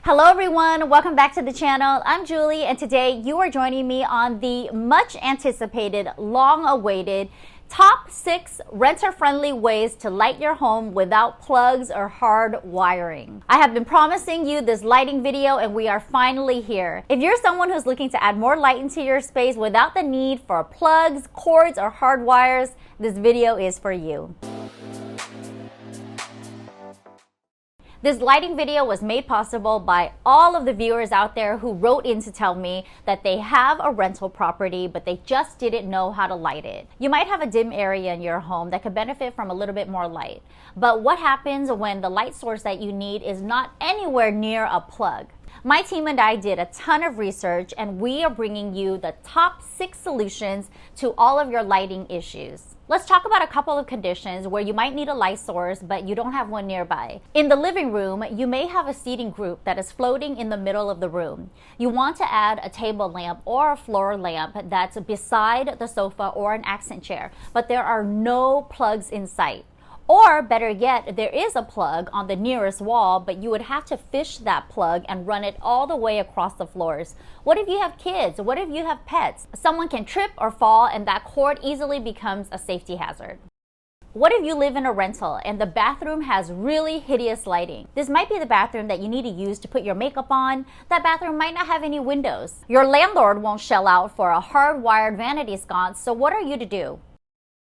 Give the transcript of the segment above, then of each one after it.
Hello everyone, welcome back to the channel. I'm Julie and today you are joining me on the much anticipated, long awaited top 6 renter-friendly ways to light your home without plugs or hard wiring. I have been promising you this lighting video and we are finally here. If you're someone who's looking to add more light into your space without the need for plugs, cords, or hard wires, this video is for you. This lighting video was made possible by all of the viewers out there who wrote in to tell me that they have a rental property but they just didn't know how to light it. You might have a dim area in your home that could benefit from a little bit more light. But what happens when the light source that you need is not anywhere near a plug? My team and I did a ton of research and we are bringing you the top 6 solutions to all of your lighting issues. Let's talk about a couple of conditions where you might need a light source but you don't have one nearby. In the living room, you may have a seating group that is floating in the middle of the room. You want to add a table lamp or a floor lamp that's beside the sofa or an accent chair, but there are no plugs in sight. Or better yet, there is a plug on the nearest wall, but you would have to fish that plug and run it all the way across the floors. What if you have kids? What if you have pets? Someone can trip or fall and that cord easily becomes a safety hazard. What if you live in a rental and the bathroom has really hideous lighting? This might be the bathroom that you need to use to put your makeup on. That bathroom might not have any windows. Your landlord won't shell out for a hardwired vanity sconce, so what are you to do?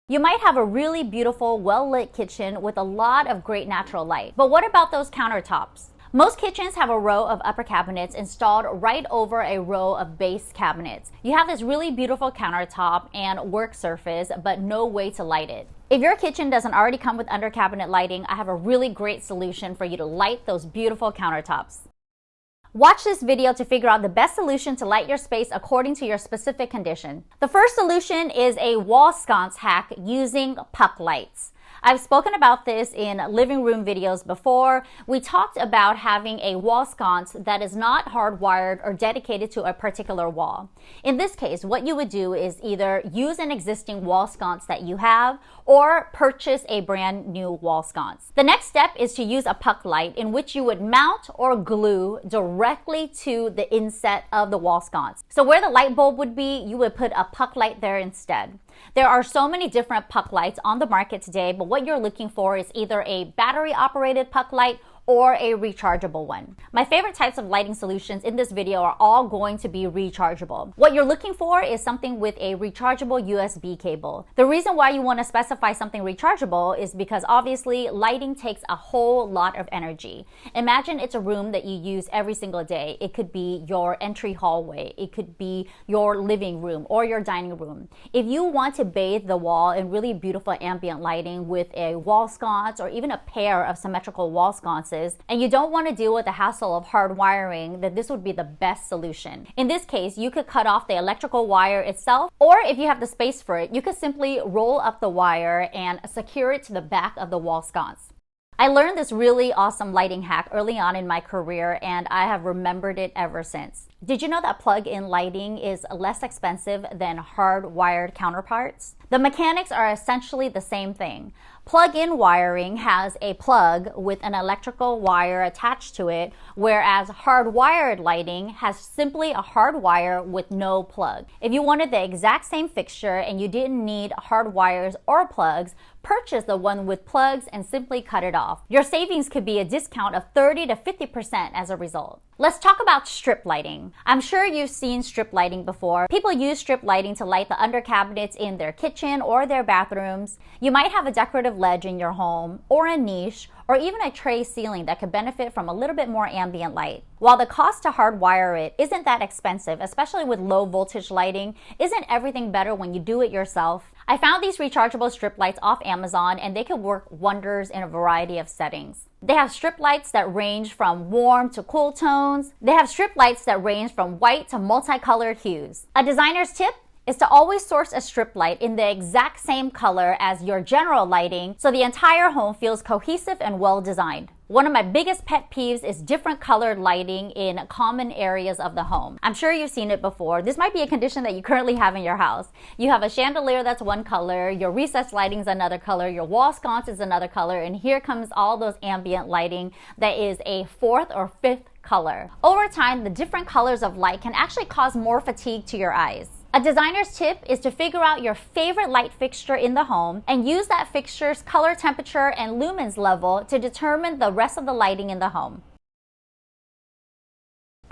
You might have a really beautiful, well-lit kitchen with a lot of great natural light. But what about those countertops? Most kitchens have a row of upper cabinets installed right over a row of base cabinets. You have this really beautiful countertop and work surface, but no way to light it. If your kitchen doesn't already come with under cabinet lighting, I have a really great solution for you to light those beautiful countertops. Watch this video to figure out the best solution to light your space according to your specific condition. The first solution is a wall sconce hack using puck lights. I've spoken about this in living room videos before. We talked about having a wall sconce that is not hardwired or dedicated to a particular wall. In this case, what you would do is either use an existing wall sconce that you have or purchase a brand new wall sconce. The next step is to use a puck light in which you would mount or glue directly to the inset of the wall sconce. So where the light bulb would be, you would put a puck light there instead. There are so many different puck lights on the market today, but what you're looking for is either a battery-operated puck light or a rechargeable one. My favorite types of lighting solutions in this video are all going to be rechargeable. What you're looking for is something with a rechargeable USB cable. The reason why you want to specify something rechargeable is because obviously lighting takes a whole lot of energy. Imagine it's a room that you use every single day. It could be your entry hallway, it could be your living room or your dining room. If you want to bathe the wall in really beautiful ambient lighting with a wall sconce or even a pair of symmetrical wall sconces, and you don't want to deal with the hassle of hard wiring, then this would be the best solution. In this case, you could cut off the electrical wire itself, or if you have the space for it, you could simply roll up the wire and secure it to the back of the wall sconce. I learned this really awesome lighting hack early on in my career and I have remembered it ever since. Did you know that plug-in lighting is less expensive than hard-wired counterparts? The mechanics are essentially the same thing. Plug-in wiring has a plug with an electrical wire attached to it, whereas hard-wired lighting has simply a hard wire with no plug. If you wanted the exact same fixture and you didn't need hard wires or plugs, purchase the one with plugs and simply cut it off. Your savings could be a discount of 30 to 50% as a result. Let's talk about strip lighting. I'm sure you've seen strip lighting before. People use strip lighting to light the under cabinets in their kitchen or their bathrooms. You might have a decorative ledge in your home or a niche or even a tray ceiling that could benefit from a little bit more ambient light. While the cost to hardwire it isn't that expensive, especially with low voltage lighting, isn't everything better when you do it yourself? I found these rechargeable strip lights off Amazon and they could work wonders in a variety of settings. They have strip lights that range from warm to cool tones. They have strip lights that range from white to multicolored hues. A designer's tip is to always source a strip light in the exact same color as your general lighting so the entire home feels cohesive and well designed. One of my biggest pet peeves is different colored lighting in common areas of the home. I'm sure you've seen it before. This might be a condition that you currently have in your house. You have a chandelier that's one color, your recessed lighting's another color, your wall sconce is another color, and here comes all those ambient lighting that is a fourth or fifth color. Over time, the different colors of light can actually cause more fatigue to your eyes. A designer's tip is to figure out your favorite light fixture in the home and use that fixture's color temperature and lumens level to determine the rest of the lighting in the home.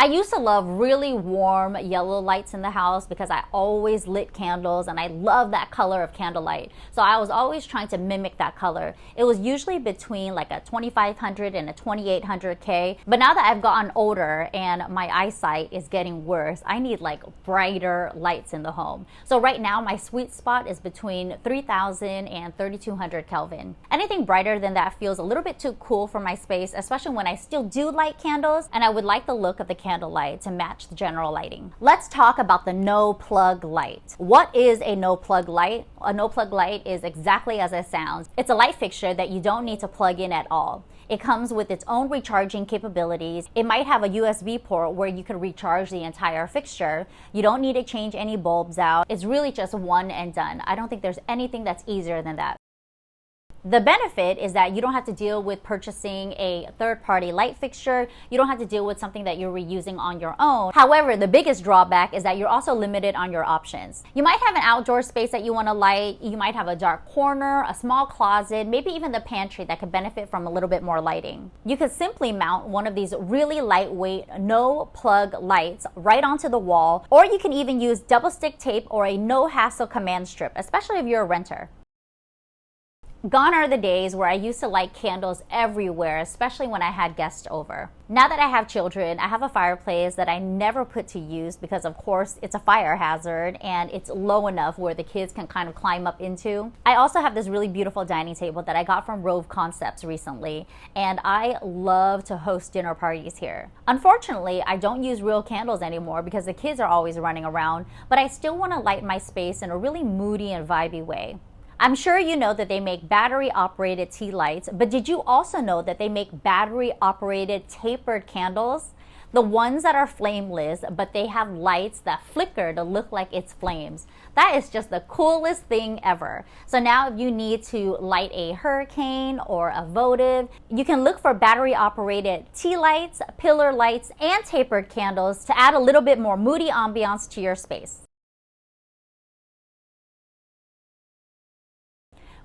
I used to love really warm yellow lights in the house because I always lit candles and I love that color of candlelight. So I was always trying to mimic that color. It was usually between like a 2500 and a 2800K. But now that I've gotten older and my eyesight is getting worse, I need like brighter lights in the home. So right now my sweet spot is between 3000 and 3200 Kelvin. Anything brighter than that feels a little bit too cool for my space, especially when I still do light candles and I would like the look of the candlelight to match the general lighting. Let's talk about the no plug light. What is a no plug light? A no plug light is exactly as it sounds. It's a light fixture that you don't need to plug in at all. It comes with its own recharging capabilities. It might have a USB port where you can recharge the entire fixture. You don't need to change any bulbs out. It's really just one and done. I don't think there's anything that's easier than that. The benefit is that you don't have to deal with purchasing a third-party light fixture. You don't have to deal with something that you're reusing on your own. However, the biggest drawback is that you're also limited on your options. You might have an outdoor space that you want to light. You might have a dark corner, a small closet, maybe even the pantry that could benefit from a little bit more lighting. You could simply mount one of these really lightweight no-plug lights right onto the wall, or you can even use double-stick tape or a no-hassle command strip, especially if you're a renter. Gone are the days where I used to light candles everywhere, especially when I had guests over. Now that I have children, I have a fireplace that I never put to use because, of course, it's a fire hazard and it's low enough where the kids can kind of climb up into. I also have this really beautiful dining table that I got from Rove Concepts recently, and I love to host dinner parties here. Unfortunately, I don't use real candles anymore because the kids are always running around, but I still want to light my space in a really moody and vibey way. I'm sure you know that they make battery-operated tea lights, but did you also know that they make battery-operated tapered candles? The ones that are flameless, but they have lights that flicker to look like it's flames. That is just the coolest thing ever. So now if you need to light a hurricane or a votive, you can look for battery-operated tea lights, pillar lights, and tapered candles to add a little bit more moody ambiance to your space.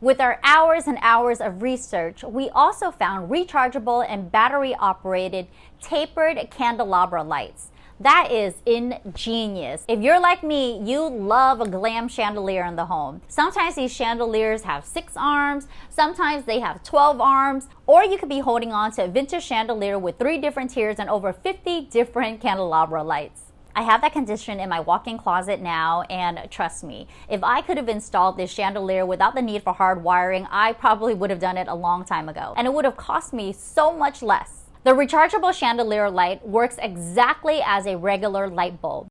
With our hours and hours of research, we also found rechargeable and battery-operated tapered candelabra lights. That is ingenious. If you're like me, you love a glam chandelier in the home. Sometimes these chandeliers have 6 arms, sometimes they have 12 arms, or you could be holding on to a vintage chandelier with 3 different tiers and over 50 different candelabra lights. I have that condition in my walk-in closet now, and trust me, if I could have installed this chandelier without the need for hard wiring, I probably would have done it a long time ago, and it would have cost me so much less. The rechargeable chandelier light works exactly as a regular light bulb.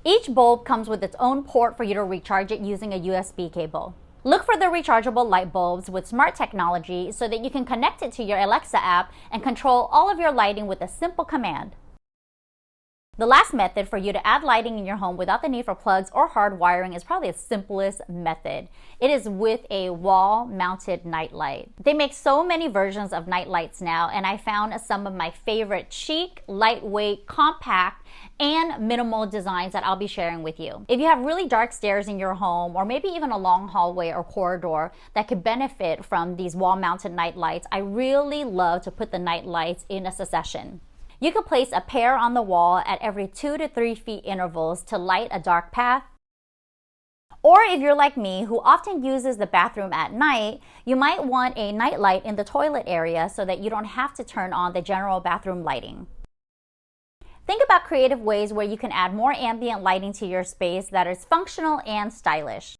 Each bulb comes with its own port for you to recharge it using a USB cable. Look for the rechargeable light bulbs with smart technology so that you can connect it to your Alexa app and control all of your lighting with a simple command. The last method for you to add lighting in your home without the need for plugs or hard wiring is probably the simplest method. It is with a wall-mounted night light. They make so many versions of night lights now, and I found some of my favorite chic, lightweight, compact, and minimal designs that I'll be sharing with you. If you have really dark stairs in your home, or maybe even a long hallway or corridor that could benefit from these wall-mounted night lights, I really love to put the night lights in a succession. You could place a pair on the wall at every 2 to 3 feet intervals to light a dark path. Or if you're like me, who often uses the bathroom at night, you might want a night light in the toilet area so that you don't have to turn on the general bathroom lighting. Think about creative ways where you can add more ambient lighting to your space that is functional and stylish.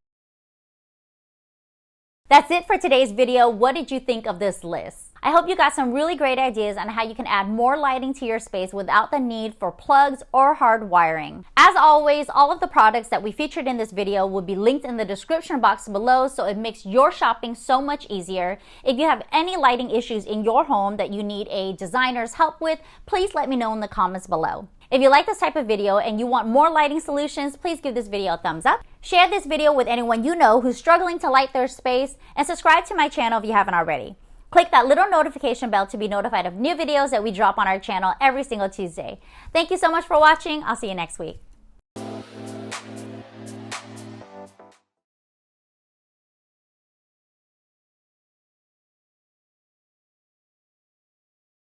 That's it for today's video. What did you think of this list? I hope you got some really great ideas on how you can add more lighting to your space without the need for plugs or hard wiring. As always, all of the products that we featured in this video will be linked in the description box below, so it makes your shopping so much easier. If you have any lighting issues in your home that you need a designer's help with, please let me know in the comments below. If you like this type of video and you want more lighting solutions, please give this video a thumbs up. Share this video with anyone you know who's struggling to light their space, and subscribe to my channel if you haven't already. Click that little notification bell to be notified of new videos that we drop on our channel every single Tuesday. Thank you so much for watching. I'll see you next week.